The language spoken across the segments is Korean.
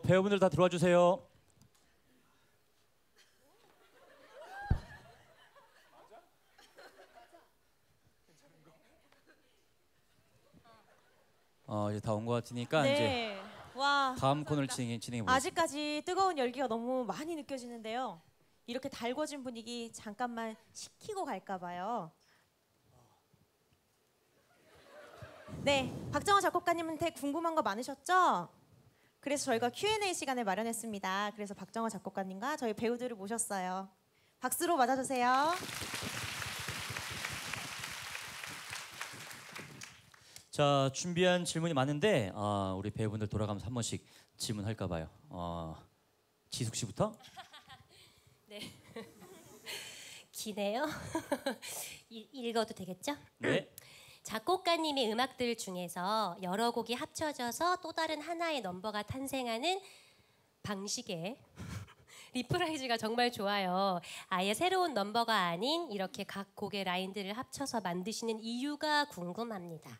배우분들 다 들어와 주세요. 이제 다 온 것 같으니까 이제 네. 와. 다음 코너를 진행해 보겠습니다. 아직까지 뜨거운 열기가 너무 많이 느껴지는데요. 이렇게 달궈진 분위기 잠깐만 식히고 갈까 봐요. 네, 박정호 작곡가님한테 궁금한 거 많으셨죠? 그래서 저희가 Q&A 시간을 마련했습니다. 그래서 박정호 작곡가님과 저희 배우들을 모셨어요. 박수로 맞아주세요. 자, 준비한 질문이 많은데 우리 배우분들 돌아가면서 한 번씩 질문할까 봐요. 지숙 씨부터? 네. 기네요. 읽어도 되겠죠? 네. 작곡가님의 음악들 중에서 여러 곡이 합쳐져서 또 다른 하나의 넘버가 탄생하는 방식의 리프라이즈가 정말 좋아요. 아예 새로운 넘버가 아닌 이렇게 각 곡의 라인들을 합쳐서 만드시는 이유가 궁금합니다.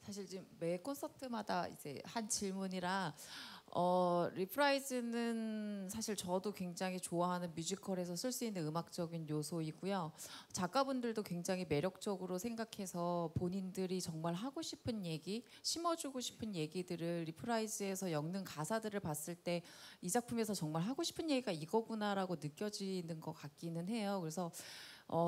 사실 지금 매 콘서트마다 이제 한 질문이라 리프라이즈는 사실 저도 굉장히 좋아하는 뮤지컬에서 쓸 수 있는 음악적인 요소이고요. 작가분들도 굉장히 매력적으로 생각해서 본인들이 정말 하고 싶은 얘기, 심어주고 싶은 얘기들을 리프라이즈에서 엮는 가사들을 봤을 때 이 작품에서 정말 하고 싶은 얘기가 이거구나라고 느껴지는 것 같기는 해요. 그래서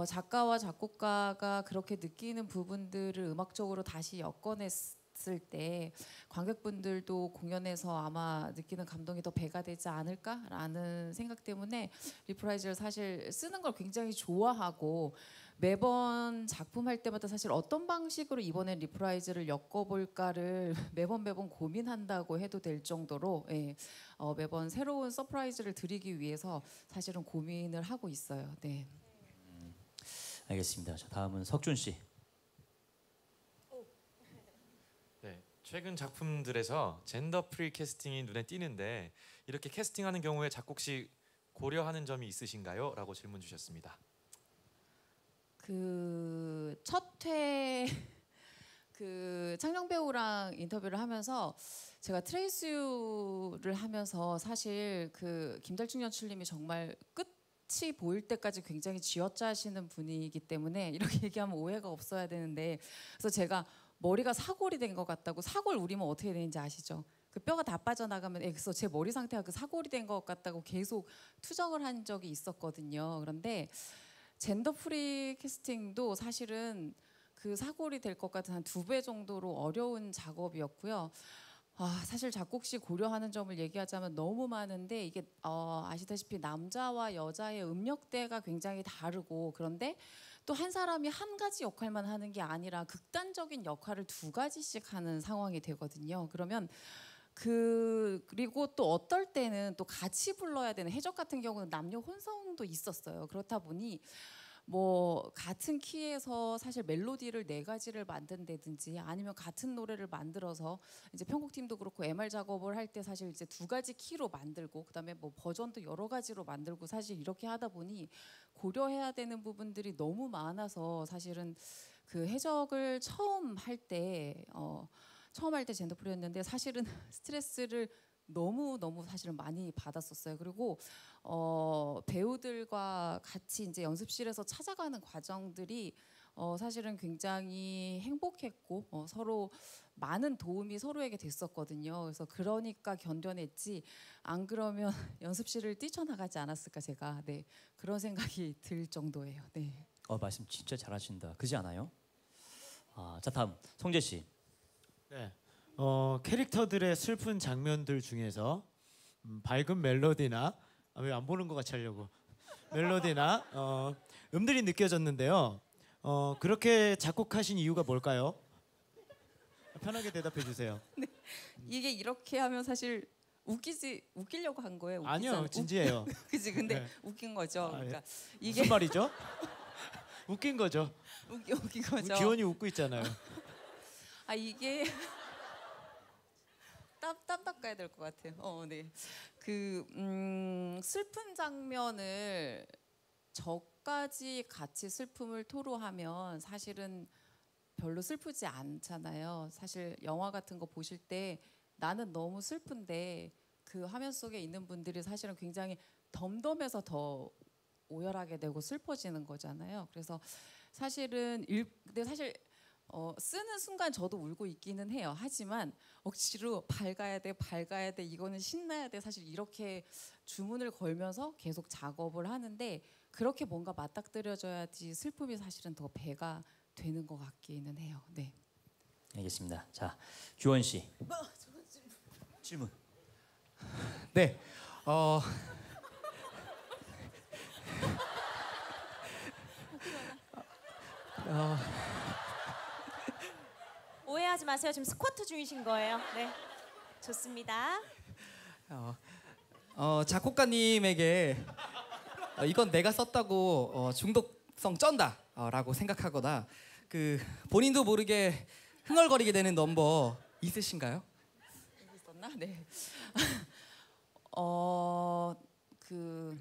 작가와 작곡가가 그렇게 느끼는 부분들을 음악적으로 다시 엮어냈을 때 관객분들도 공연에서 아마 느끼는 감동이 더 배가 되지 않을까라는 생각 때문에 리프라이즈를 사실 쓰는 걸 굉장히 좋아하고 매번 작품할 때마다 사실 어떤 방식으로 이번엔 리프라이즈를 엮어볼까를 매번 고민한다고 해도 될 정도로 매번 새로운 서프라이즈를 드리기 위해서 사실은 고민을 하고 있어요. 네. 알겠습니다. 자, 다음은 석준 씨. 네, 최근 작품들에서 젠더 프리 캐스팅이 눈에 띄는데 이렇게 캐스팅하는 경우에 작곡시 고려하는 점이 있으신가요? 라고 질문 주셨습니다. 그 첫 회 그 창녕 배우랑 인터뷰를 하면서 제가 트레이스유를 하면서 사실 그 김달중 연출님이 정말 끝이 보일 때까지 굉장히 쥐어짜시는 분이기 때문에 이렇게 얘기하면 오해가 없어야 되는데 그래서 제가 머리가 사골이 된 것 같다고 사골 우리면 어떻게 되는지 아시죠? 그 뼈가 다 빠져나가면 그래서 제 머리 상태가 그 사골이 된 것 같다고 계속 투정을 한 적이 있었거든요. 그런데 젠더 프리 캐스팅도 사실은 그 사골이 될 것 같은 한 2배 정도로 어려운 작업이었고요. 사실 작곡시 고려하는 점을 얘기하자면 너무 많은데 이게 아시다시피 남자와 여자의 음역대가 굉장히 다르고 그런데 또 한 사람이 한 가지 역할만 하는 게 아니라 극단적인 역할을 2가지씩 하는 상황이 되거든요. 그러면 그리고 또 어떨 때는 또 같이 불러야 되는 해적 같은 경우는 남녀 혼성도 있었어요. 그렇다 보니 뭐 같은 키에서 사실 멜로디를 4가지를 만든다든지 아니면 같은 노래를 만들어서 이제 편곡팀도 그렇고 MR 작업을 할 때 사실 이제 2가지 키로 만들고 그다음에 뭐 버전도 여러 가지로 만들고 사실 이렇게 하다 보니 고려해야 되는 부분들이 너무 많아서 사실은 그 해적을 처음 할 때 젠더 프리였는데 사실은 스트레스를 너무 사실은 많이 받았었어요. 그리고 배우들과 같이 이제 연습실에서 찾아가는 과정들이 사실은 굉장히 행복했고 서로 많은 도움이 서로에게 됐었거든요. 그래서 그러니까 견뎌냈지 안 그러면 연습실을 뛰쳐나가지 않았을까 제가 그런 생각이 들 정도예요. 네. 말씀 진짜 잘하신다. 그지 않아요? 자, 다음 성재 씨. 네. 캐릭터들의 슬픈 장면들 중에서 밝은 멜로디나 왜 안 보는 것 같이 하려고 멜로디나 음들이 느껴졌는데요. 그렇게 작곡하신 이유가 뭘까요? 편하게 대답해 주세요. 네. 이게 이렇게 하면 사실 웃기려고 한 거예요. 아니요, 진지해요. 그치, 근데 네. 웃긴 거죠. 그러니까 이게 무슨 말이죠? 웃긴 거죠. 웃긴 거죠. 지원이 웃고 있잖아요. 이게 땀 닦아야 될 것 같아요. 네. 슬픈 장면을 저까지 같이 슬픔을 토로하면 사실은 별로 슬프지 않잖아요. 사실 영화 같은 거 보실 때 나는 너무 슬픈데 그 화면 속에 있는 분들이 사실은 굉장히 덤덤해서 더 오열하게 되고 슬퍼지는 거잖아요. 그래서 사실은 근데 사실 쓰는 순간 저도 울고 있기는 해요. 하지만 억지로 밝아야 돼, 밝아야 돼, 이거는 신나야 돼. 사실 이렇게 주문을 걸면서 계속 작업을 하는데 그렇게 뭔가 맞닥뜨려져야지 슬픔이 사실은 더 배가 되는 것 같기는 해요. 네. 알겠습니다. 자, 규원 씨. 질문. 네. 오해하지 마세요. 지금 스쿼트 중이신 거예요. 네, 좋습니다. 작곡가님에게 이건 내가 썼다고 중독성 쩐다라고 생각하거나 그 본인도 모르게 흥얼거리게 되는 넘버 있으신가요? 있었나? 네. 그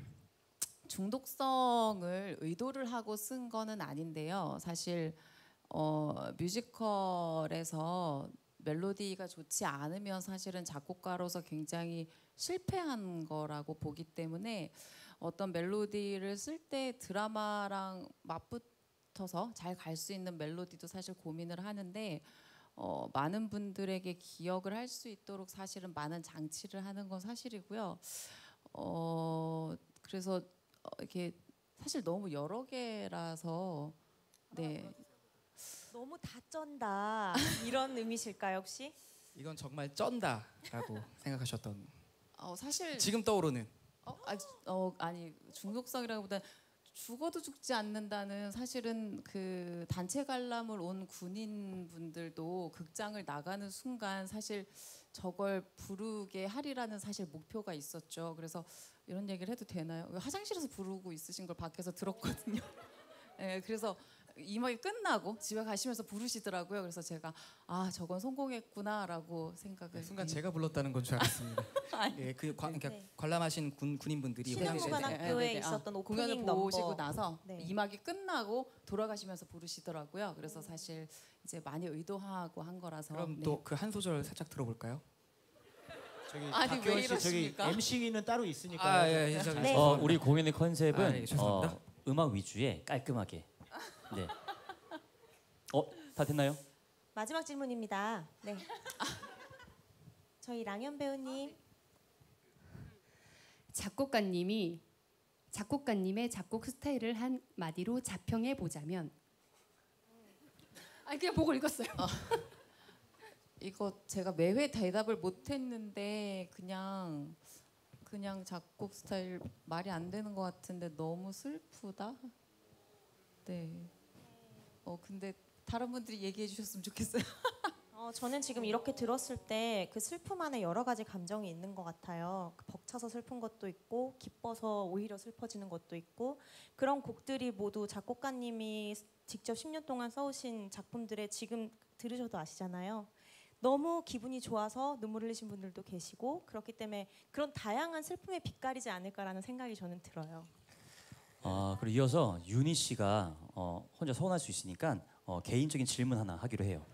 중독성을 의도를 하고 쓴 거는 아닌데요. 사실 뮤지컬에서 멜로디가 좋지 않으면 사실은 작곡가로서 굉장히 실패한 거라고 보기 때문에 어떤 멜로디를 쓸 때 드라마랑 맞붙어서 잘 갈 수 있는 멜로디도 사실 고민을 하는데 많은 분들에게 기억을 할 수 있도록 사실은 많은 장치를 하는 건 사실이고요. 그래서 이렇게 사실 너무 여러 개라서 네. 너무 다 쩐다 이런 의미실까요 혹시? 이건 정말 쩐다라고 생각하셨던 사실 지금 떠오르는 아니 중독성이라기보다 죽어도 죽지 않는다는 사실은 그 단체 관람을 온 군인분들도 극장을 나가는 순간 사실 저걸 부르게 하리라는 사실 목표가 있었죠. 그래서 이런 얘기를 해도 되나요? 화장실에서 부르고 있으신 걸 밖에서 들었거든요. 네, 그래서 이막이 끝나고 집에 가시면서 부르시더라고요. 그래서 제가 저건 성공했구나라고 생각을 순간 제가 불렀다는 건 줄 알았습니다. 예, 그러니까 네. 관람하신 군인분들이 신흥무관학교에 있었던 공연을 오프닝 넘버. 보시고 나서 네. 이막이 끝나고 돌아가시면서 부르시더라고요. 그래서 사실 이제 많이 의도하고 한 거라서. 그럼 네. 또 그 한 소절 살짝 들어볼까요? 저기 아니, 왜 박규원 씨 저기 이러십니까? MC는 따로 있으니까. 예, 예, 네. 우리 공연의 컨셉은 예, 죄송합니다. 음악 위주에 깔끔하게. 네. 다 됐나요? 마지막 질문입니다. 네. 저희 랑현 배우님. 작곡가님의 작곡 스타일을 한 마디로 자평해 보자면 그냥 보고 읽었어요. 이거 제가 매회 대답을 못했는데 그냥 작곡 스타일 말이 안 되는 것 같은데 너무 슬프다. 네. 근데 다른 분들이 얘기해 주셨으면 좋겠어요. 저는 지금 이렇게 들었을 때 그 슬픔 안에 여러 가지 감정이 있는 것 같아요. 벅차서 슬픈 것도 있고 기뻐서 오히려 슬퍼지는 것도 있고 그런 곡들이 모두 작곡가님이 직접 10년 동안 써오신 작품들에 지금 들으셔도 아시잖아요. 너무 기분이 좋아서 눈물 흘리신 분들도 계시고 그렇기 때문에 그런 다양한 슬픔에 빗가리지 않을까라는 생각이 저는 들어요. 그리고 이어서 윤희 씨가 혼자 서운할 수 있으니까 개인적인 질문 하나 하기로 해요.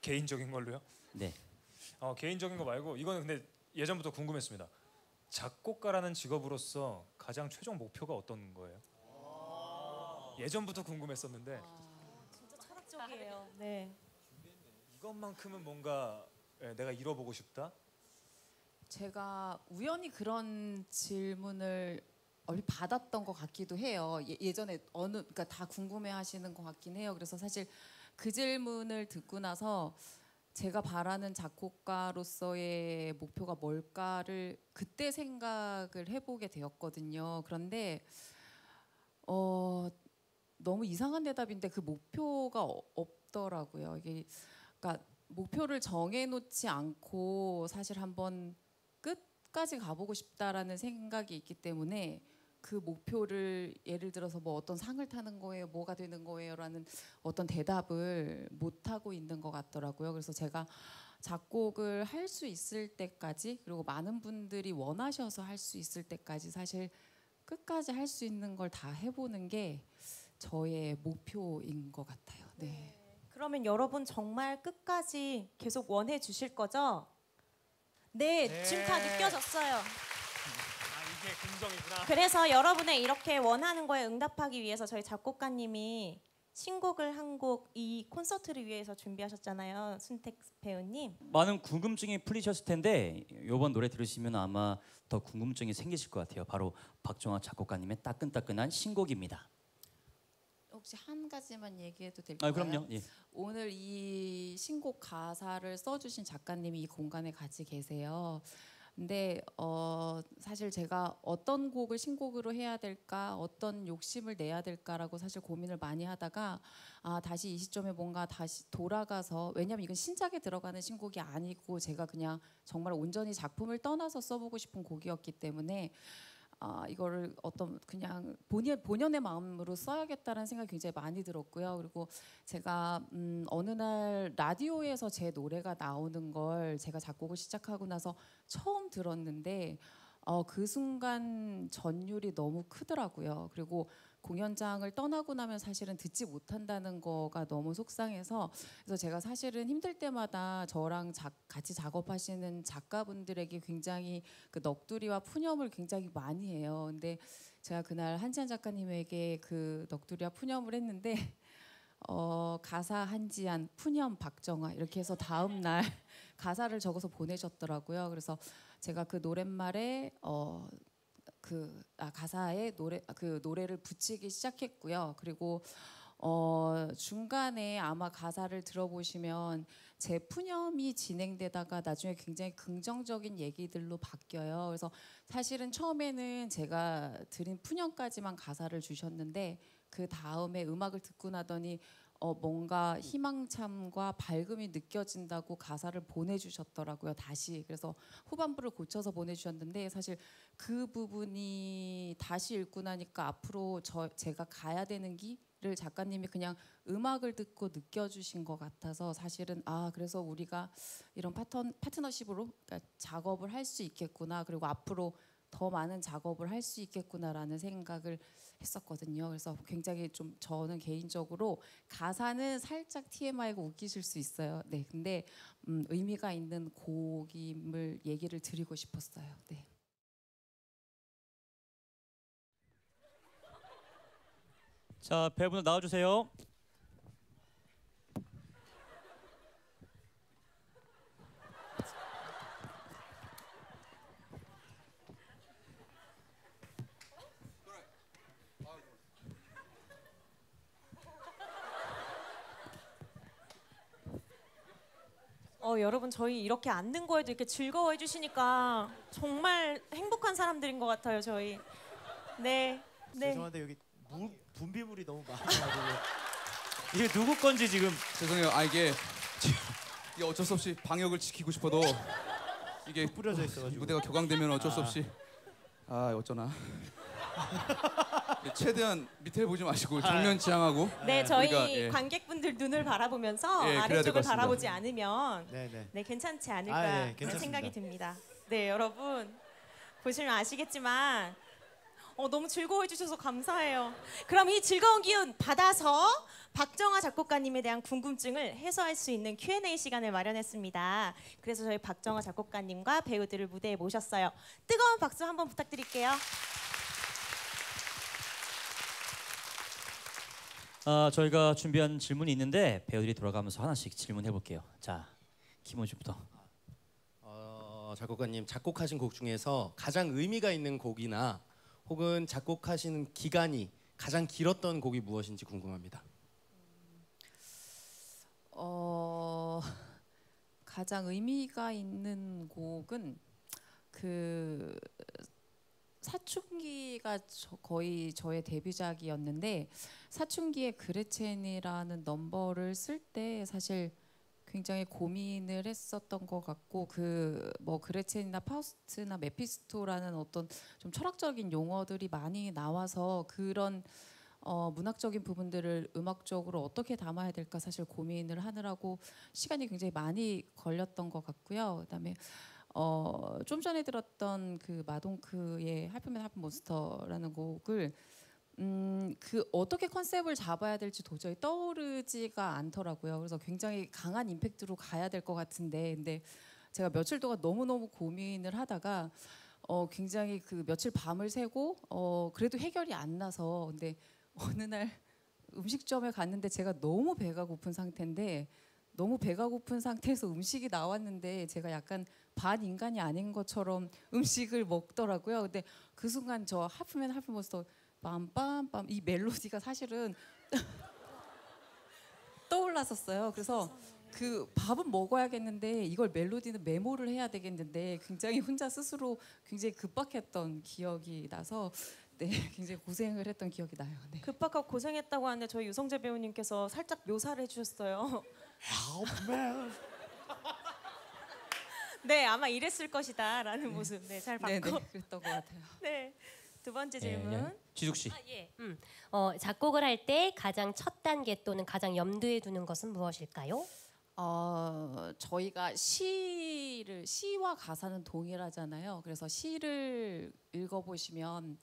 개인적인 걸로요? 네. 개인적인 거 말고 이거는 근데 예전부터 궁금했습니다. 작곡가라는 직업으로서 가장 최종 목표가 어떤 거예요? 예전부터 궁금했었는데 진짜 철학적이에요. 네. 이것만큼은 뭔가 내가 이뤄보고 싶다. 제가 우연히 그런 질문을 얼핏 받았던 것 같기도 해요. 예전에 그러니까 다 궁금해하시는 것 같긴 해요. 그래서 사실 그 질문을 듣고 나서 제가 바라는 작곡가로서의 목표가 뭘까를 그때 생각을 해보게 되었거든요. 그런데 너무 이상한 대답인데 그 목표가 없더라고요. 이게 그러니까 목표를 정해놓지 않고 사실 한번 끝까지 가보고 싶다라는 생각이 있기 때문에 그 목표를 예를 들어서 뭐 어떤 상을 타는 거예요, 뭐가 되는 거예요라는 어떤 대답을 못 하고 있는 것 같더라고요. 그래서 제가 작곡을 할 수 있을 때까지 그리고 많은 분들이 원하셔서 할 수 있을 때까지 사실 끝까지 할 수 있는 걸 다 해보는 게 저의 목표인 것 같아요. 네. 그러면 여러분 정말 끝까지 계속 원해 주실 거죠? 네, 지금 다 느껴졌어요. 이게 긍정이구나. 그래서 여러분의 이렇게 원하는 거에 응답하기 위해서 저희 작곡가님이 신곡을 한 곡 이 콘서트를 위해서 준비하셨잖아요, 순택 배우님. 많은 궁금증이 풀리셨을 텐데 이번 노래 들으시면 아마 더 궁금증이 생기실 것 같아요. 바로 박정아 작곡가님의 따끈따끈한 신곡입니다. 혹시 한 가지만 얘기해도 될까요? 아, 그럼요. 예. 오늘 이 신곡 가사를 써주신 작가님이 이 공간에 같이 계세요. 근데 사실 제가 어떤 곡을 신곡으로 해야 될까, 어떤 욕심을 내야 될까라고 사실 고민을 많이 하다가 다시 이 시점에 뭔가 다시 돌아가서, 왜냐면 이건 신작에 들어가는 신곡이 아니고 제가 그냥 정말 온전히 작품을 떠나서 써보고 싶은 곡이었기 때문에 이거를 어떤 그냥 본연의 마음으로 써야겠다는 생각이 굉장히 많이 들었고요. 그리고 제가 어느 날 라디오에서 제 노래가 나오는 걸 제가 작곡을 시작하고 나서 처음 들었는데 그 순간 전율이 너무 크더라고요. 그리고 공연장을 떠나고 나면 사실은 듣지 못한다는 거가 너무 속상해서, 그래서 제가 사실은 힘들 때마다 저랑 같이 작업하시는 작가분들에게 굉장히 그 넋두리와 푸념을 굉장히 많이 해요. 근데 제가 그날 한지한 작가님에게 그 넋두리와 푸념을 했는데 가사 한지한, 푸념 박정아 이렇게 해서 다음 날 가사를 적어서 보내셨더라고요. 그래서 제가 그 노랫말에 가사에 노래를 붙이기 시작했고요. 그리고 중간에 아마 가사를 들어보시면 제 푸념이 진행되다가 나중에 굉장히 긍정적인 얘기들로 바뀌어요. 그래서 사실은 처음에는 제가 드린 푸념까지만 가사를 주셨는데 그 다음에 음악을 듣고 나더니 뭔가 희망참과 밝음이 느껴진다고 가사를 보내주셨더라고요. 다시. 그래서 후반부를 고쳐서 보내주셨는데 사실 그 부분이 다시 읽고 나니까 앞으로 제가 가야 되는 길을 작가님이 그냥 음악을 듣고 느껴주신 것 같아서, 사실은 그래서 우리가 이런 파트너십으로 그러니까 작업을 할 수 있겠구나, 그리고 앞으로 더 많은 작업을 할 수 있겠구나라는 생각을 했었거든요. 그래서 굉장히 좀 저는 개인적으로 가사는 살짝 TMI고 웃기실 수 있어요. 네, 근데 의미가 있는 곡임을 얘기를 드리고 싶었어요. 네. 자, 배우분들 나와주세요. 여러분 저희 이렇게 앉는 거에도 이렇게 즐거워해 주시니까 정말 행복한 사람들인 것 같아요, 저희. 네. 죄송한데 여기 분비물이 너무 많아가지고 이게 누구 건지 지금. 죄송해요. 이게 어쩔 수 없이 방역을 지키고 싶어도 이게 뿌려져 있어가지고 무대가 격앙되면 어쩔 수 없이 어쩌나. 최대한 밑에 보지 마시고 정면 지향하고. 네, 저희 우리가, 관객분들 눈을 바라보면서 그래야 될것 아래쪽을 같습니다. 바라보지 않으면 네. 괜찮지 않을까 괜찮습니다. 생각이 듭니다. 네, 여러분 보시면 아시겠지만 너무 즐거워해 주셔서 감사해요. 그럼 이 즐거운 기운 받아서 박정아 작곡가님에 대한 궁금증을 해소할 수 있는 Q&A 시간을 마련했습니다. 그래서 저희 박정아 작곡가님과 배우들을 무대에 모셨어요. 뜨거운 박수 한번 부탁드릴게요. 저희가 준비한 질문이 있는데 배우들이 돌아가면서 하나씩 질문해 볼게요. 자, 김원 씨부터. 작곡가님, 작곡하신 곡 중에서 가장 의미가 있는 곡이나 혹은 작곡하시는 기간이 가장 길었던 곡이 무엇인지 궁금합니다. 가장 의미가 있는 곡은 그 사춘기가 거의 저의 데뷔작이었는데, 사춘기의 그레첸이라는 넘버를 쓸 때 사실 굉장히 고민을 했었던 것 같고, 그레첸이나 파우스트나 메피스토라는 어떤 좀 철학적인 용어들이 많이 나와서 그런 문학적인 부분들을 음악적으로 어떻게 담아야 될까 사실 고민을 하느라고 시간이 굉장히 많이 걸렸던 것 같고요. 그다음에 좀 전에 들었던 그 마동크의 하프맨 하프 몬스터라는 곡을 그 어떻게 컨셉을 잡아야 될지 도저히 떠오르지가 않더라고요. 그래서 굉장히 강한 임팩트로 가야 될 것 같은데, 근데 제가 며칠 동안 너무너무 고민을 하다가 굉장히 그 며칠 밤을 새고 그래도 해결이 안 나서, 근데 어느 날 음식점에 갔는데 제가 너무 배가 고픈 상태인데, 너무 배가 고픈 상태에서 음식이 나왔는데 제가 약간 반인간이 아닌 것처럼 음식을 먹더라고요. 근데 그 순간 저 하프맨 하프몬스터 빰빰빰 이 멜로디가 사실은 떠올랐었어요. 그래서 그 밥은 먹어야겠는데 이걸 멜로디는 메모를 해야 되겠는데 굉장히 혼자 스스로 굉장히 급박했던 기억이 나서 네, 굉장히 고생을 했던 기억이 나요. 네. 급박하고 고생했다고 하는데 저희 유성재 배우님께서 살짝 묘사를 해주셨어요. 네, 아마 이랬을 것이다라는 모습. 네, 잘 봤고. 네, 그랬던 것 같아요. 네, 두 번째 질문. 예. 지숙 씨. 예. 작곡을 할 때 가장 첫 단계 또는 가장 염두에 두는 것은 무엇일까요? 저희가 시와 가사는 동일하잖아요. 그래서 시를 읽어보시면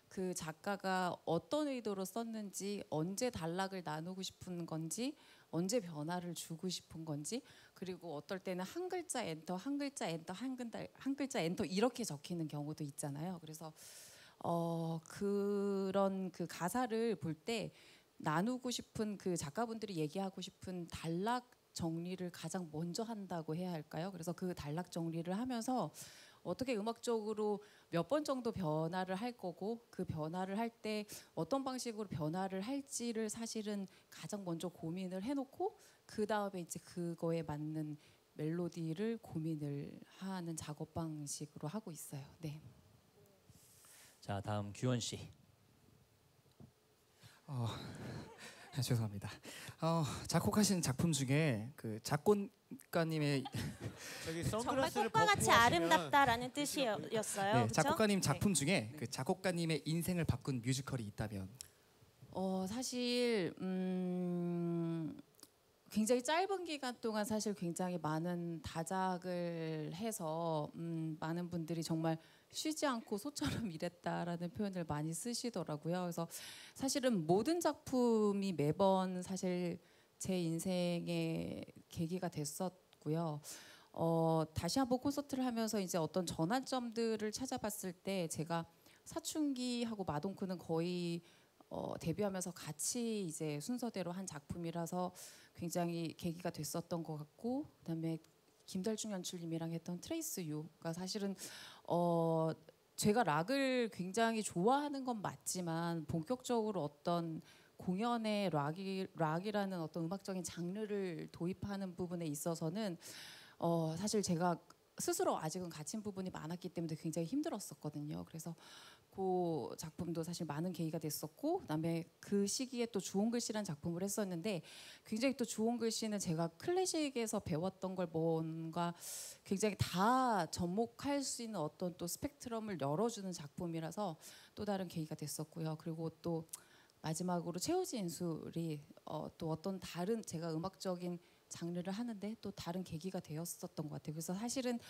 그 작가가 어떤 의도로 썼는지, 언제 단락을 나누고 싶은 건지, 언제 변화를 주고 싶은 건지, 그리고 어떨 때는 한 글자 엔터, 한 글자 엔터, 한 글자 엔터 이렇게 적히는 경우도 있잖아요. 그래서 그런 그 가사를 볼 때 나누고 싶은 그 작가분들이 얘기하고 싶은 단락 정리를 가장 먼저 한다고 해야 할까요? 그래서 그 단락 정리를 하면서 어떻게 음악적으로 몇 번 정도 변화를 할 거고, 그 변화를 할 때 어떤 방식으로 변화를 할지를 사실은 가장 먼저 고민을 해놓고, 그 다음에 이제 그거에 맞는 멜로디를 고민을 하는 작업 방식으로 하고 있어요. 네. 자, 다음 규원 씨. 죄송합니다. 작곡하신 작품 중에 그 작곡가님의 저기 정말 선글라스를 꽃과 같이 벗고 하시면 아름답다라는 뜻이었어요. 네, 그쵸? 작곡가님 작품 네. 중에 그 작곡가님의 인생을 바꾼 뮤지컬이 있다면 사실 굉장히 짧은 기간 동안 사실 굉장히 많은 다작을 해서 많은 분들이 정말 쉬지 않고 소처럼 일했다라는 표현을 많이 쓰시더라고요. 그래서 사실은 모든 작품이 매번 사실 제 인생의 계기가 됐었고요. 다시 한번 콘서트를 하면서 이제 어떤 전환점들을 찾아봤을 때, 제가 사춘기하고 마동크는 거의 데뷔하면서 같이 이제 순서대로 한 작품이라서 굉장히 계기가 됐었던 것 같고, 그다음에 김달중 연출님이랑 했던 트레이스 유가 사실은 제가 락을 굉장히 좋아하는 건 맞지만 본격적으로 어떤 공연에 락이라는 어떤 음악적인 장르를 도입하는 부분에 있어서는 사실 제가 스스로 아직은 갇힌 부분이 많았기 때문에 굉장히 힘들었었거든요. 그래서 그 작품도 사실 많은 계기가 됐었고, 그다음에 그 시기에 또 주홍글씨라는 작품을 했었는데, 굉장히 또 주홍글씨는 제가 클래식에서 배웠던 걸 뭔가 굉장히 다 접목할 수 있는 어떤 또 스펙트럼을 열어주는 작품이라서 또 다른 계기가 됐었고요. 그리고 또 마지막으로 최우지 인술이 또 어떤 다른 제가 음악적인 장르를 하는데 또 다른 계기가 되었었던 것 같아요. 그래서 사실은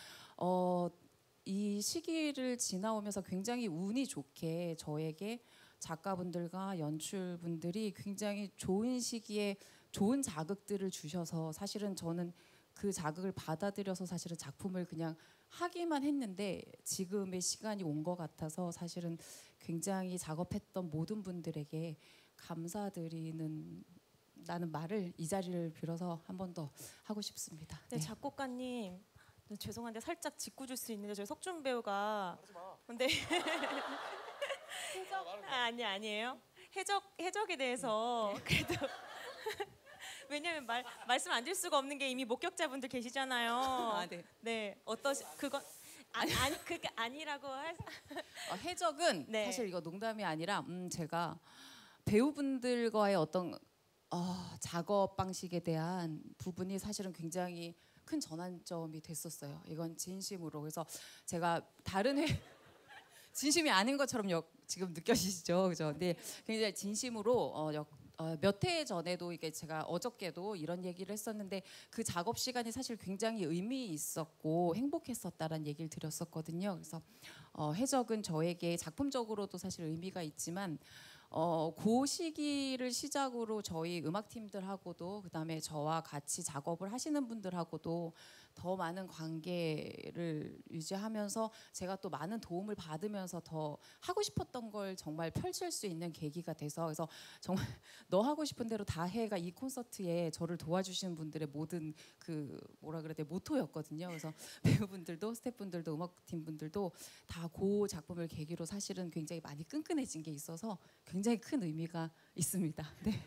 이 시기를 지나오면서 굉장히 운이 좋게 저에게 작가분들과 연출분들이 굉장히 좋은 시기에 좋은 자극들을 주셔서, 사실은 저는 그 자극을 받아들여서 사실은 작품을 그냥 하기만 했는데 지금의 시간이 온 것 같아서 사실은 굉장히 작업했던 모든 분들에게 감사드리는 라는 말을 이 자리를 빌어서 한 번 더 하고 싶습니다. 네, 작곡가님, 네, 죄송한데 살짝 짚고 줄 수 있는데 저희 석준 배우가 근데 아니에요. 해적에 대해서 그래도 왜냐면 말씀 안 드릴 수가 없는 게 이미 목격자분들 계시잖아요. 네. 네, 그건 그게 아니라고 할. 해적은 네. 사실 이거 농담이 아니라 제가 배우분들과의 어떤 작업 방식에 대한 부분이 사실은 굉장히 큰 전환점이 됐었어요. 이건 진심으로. 그래서 제가 다른 진심이 아닌 것처럼 지금 느껴지시죠, 그죠? 근데 굉장히 진심으로 몇 해 전에도 이게 제가 어저께도 이런 얘기를 했었는데, 그 작업 시간이 사실 굉장히 의미 있었고 행복했었다라는 얘기를 드렸었거든요. 그래서 해적은 저에게 작품적으로도 사실 의미가 있지만 그 시기를 시작으로 저희 음악팀들하고도 그다음에 저와 같이 작업을 하시는 분들하고도 더 많은 관계를 유지하면서 제가 또 많은 도움을 받으면서 더 하고 싶었던 걸 정말 펼칠 수 있는 계기가 돼서 그래서 정말 너 하고 싶은 대로 다 해가 이 콘서트에 저를 도와주시는 분들의 모든 그 뭐라 그래야 돼 모토였거든요. 그래서 배우분들도 스태프분들도 음악팀 분들도 다 그 작품을 계기로 사실은 굉장히 많이 끈끈해진 게 있어서 굉장히 큰 의미가 있습니다. 네.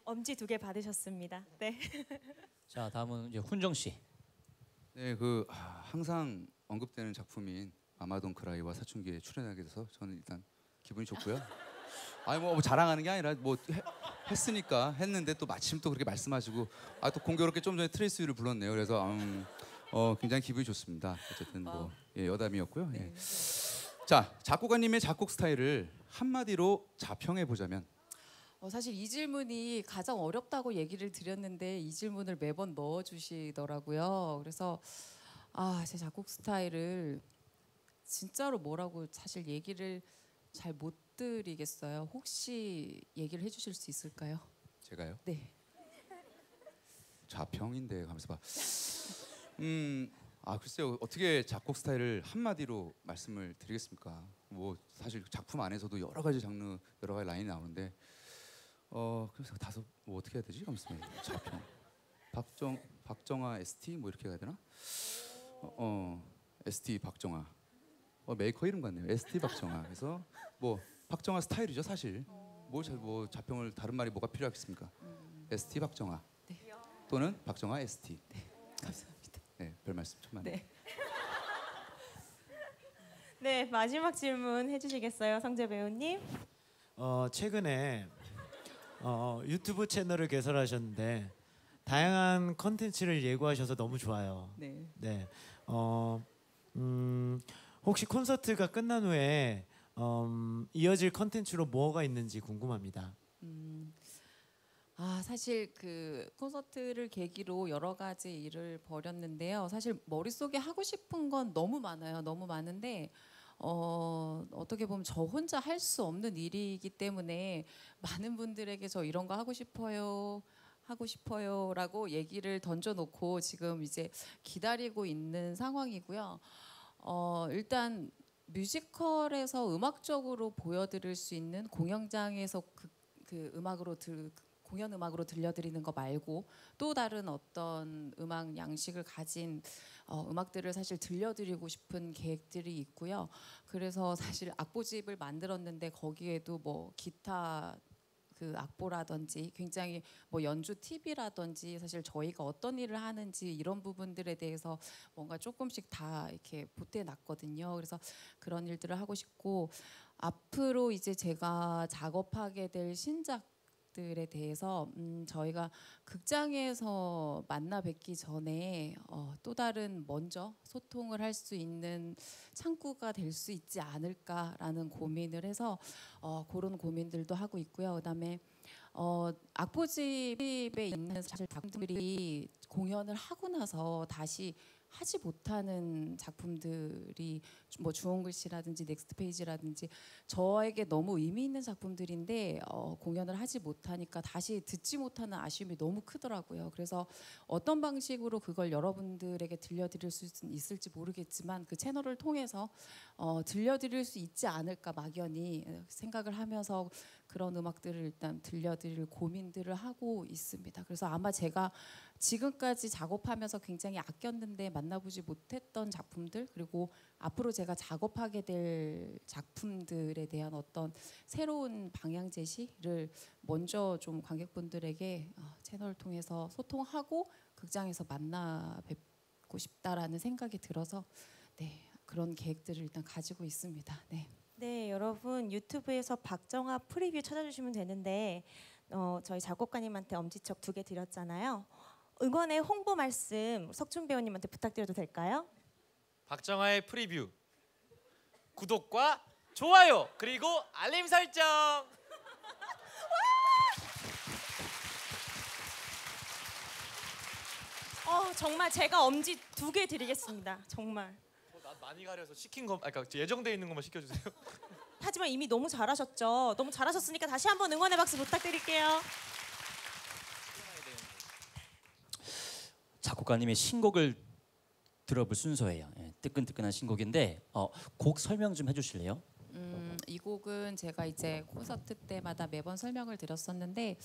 엄지 2개 받으셨습니다. 네. 자, 다음은 이제 훈정 씨. 네, 항상 언급되는 작품인 아마돈 크라이와 사춘기에 출연하게 돼서 저는 일단 기분이 좋고요. 아니 뭐 자랑하는 게 아니라 뭐 했으니까 했는데 또 마침 또 그렇게 말씀하시고 또 공교롭게 좀 전에 트레이스유를 불렀네요. 그래서 굉장히 기분이 좋습니다. 어쨌든 뭐 여담이었고요. 예. 자, 작곡가님의 작곡 스타일을 한마디로 자평해 보자면 사실 이 질문이 가장 어렵다고 얘기를 드렸는데 이 질문을 매번 넣어주시더라고요. 그래서 제 작곡 스타일을 진짜로 뭐라고 사실 얘기를 잘 못 드리겠어요. 혹시 얘기를 해주실 수 있을까요? 제가요? 네. 자평인데 가면서 봐. 글쎄요. 어떻게 작곡 스타일을 한마디로 말씀을 드리겠습니까? 뭐 사실 작품 안에서도 여러 가지 장르, 여러 가지 라인이 나오는데 그래서 다소 뭐 어떻게 해야 되지? 하면서 자평. 박정아 ST 뭐 이렇게 해야 되나? ST 박정아. 메이커 이름 같네요. ST 박정아. 그래서 뭐 박정아 스타일이죠 사실. 뭐 자평을 다른 말이 뭐가 필요하겠습니까? ST 박정아. 네. 또는 박정아 ST. 네. 감사합니다. 네, 별 말씀 천만. 네. 네, 마지막 질문 해주시겠어요, 성재 배우님? 최근에 유튜브 채널을 개설하셨는데 다양한 컨텐츠를 예고하셔서 너무 좋아요. 네. 네. 혹시 콘서트가 끝난 후에 이어질 컨텐츠로 뭐가 있는지 궁금합니다. 사실 그 콘서트를 계기로 여러 가지 일을 벌였는데요. 사실 머릿속에 하고 싶은 건 너무 많아요. 너무 많은데 어떻게 보면 저 혼자 할 수 없는 일이기 때문에 많은 분들에게 저 이런 거 하고 싶어요라고 얘기를 던져놓고 지금 이제 기다리고 있는 상황이고요. 일단 뮤지컬에서 음악적으로 보여드릴 수 있는 공연장에서 그 공연 음악으로 들려드리는 거 말고 또 다른 어떤 음악 양식을 가진 음악들을 사실 들려드리고 싶은 계획들이 있고요. 그래서 사실 악보집을 만들었는데 거기에도 뭐 기타 그 악보라든지 굉장히 뭐 연주 팁이라든지 사실 저희가 어떤 일을 하는지 이런 부분들에 대해서 뭔가 조금씩 다 이렇게 보태놨거든요. 그래서 그런 일들을 하고 싶고 앞으로 이제 제가 작업하게 될 신작들에 대해서 저희가 극장에서 만나 뵙기 전에 또 다른 먼저 소통을 할 수 있는 창구가 될 수 있지 않을까라는 고민을 해서 그런 고민들도 하고 있고요. 그다음에 악보집에 있는 사실 작품들이 공연을 하고 나서 다시 하지 못하는 작품들이 뭐 주홍글씨라든지 넥스트 페이지라든지 저에게 너무 의미 있는 작품들인데 공연을 하지 못하니까 다시 듣지 못하는 아쉬움이 너무 크더라고요. 그래서 어떤 방식으로 그걸 여러분들에게 들려드릴 수 있을지 모르겠지만 그 채널을 통해서 들려드릴 수 있지 않을까 막연히 생각을 하면서 그런 음악들을 일단 들려드릴 고민들을 하고 있습니다. 그래서 아마 제가 지금까지 작업하면서 굉장히 아꼈는데 만나보지 못했던 작품들 그리고 앞으로 제가 작업하게 될 작품들에 대한 어떤 새로운 방향 제시를 먼저 좀 관객분들에게 채널을 통해서 소통하고 극장에서 만나 뵙고 싶다라는 생각이 들어서 그런 계획들을 일단 가지고 있습니다. 네, 여러분 유튜브에서 박정아 프리뷰 찾아주시면 되는데 저희 작곡가님한테 엄지척 2개 드렸잖아요. 응원의 홍보 말씀 석준 배우님한테 부탁드려도 될까요? 박정아의 프리뷰 구독과 좋아요 그리고 알림 설정. 정말 제가 엄지 2개 드리겠습니다. 정말. 난 많이 가려서 시킨 거, 그러니까 예정돼 있는 것만 시켜주세요. 하지만 이미 너무 잘하셨죠. 너무 잘하셨으니까 다시 한번 응원의 박수 부탁드릴게요. 작곡가님의 신곡을 들어볼 순서예요. 예, 뜨끈뜨끈한 신곡인데 곡 설명 좀 해주실래요? 이 곡은 제가 이제 콘서트 때마다 매번 설명을 드렸었는데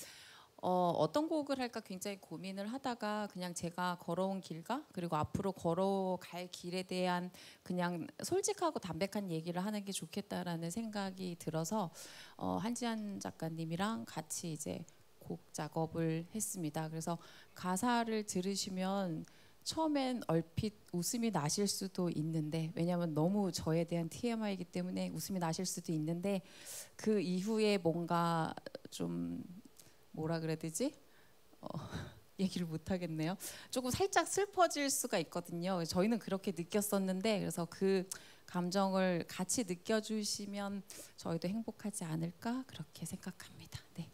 어떤 곡을 할까 굉장히 고민을 하다가 그냥 제가 걸어온 길과 그리고 앞으로 걸어갈 길에 대한 그냥 솔직하고 담백한 얘기를 하는 게 좋겠다라는 생각이 들어서 한지한 작가님이랑 같이 이제 곡 작업을 했습니다. 그래서 가사를 들으시면 처음엔 얼핏 웃음이 나실 수도 있는데, 왜냐하면 너무 저에 대한 TMI이기 때문에 웃음이 나실 수도 있는데, 그 이후에 뭔가 좀 뭐라 그래야 되지? 얘기를 못 하겠네요. 조금 살짝 슬퍼질 수가 있거든요. 저희는 그렇게 느꼈었는데, 그래서 그 감정을 같이 느껴주시면 저희도 행복하지 않을까 그렇게 생각합니다. 네.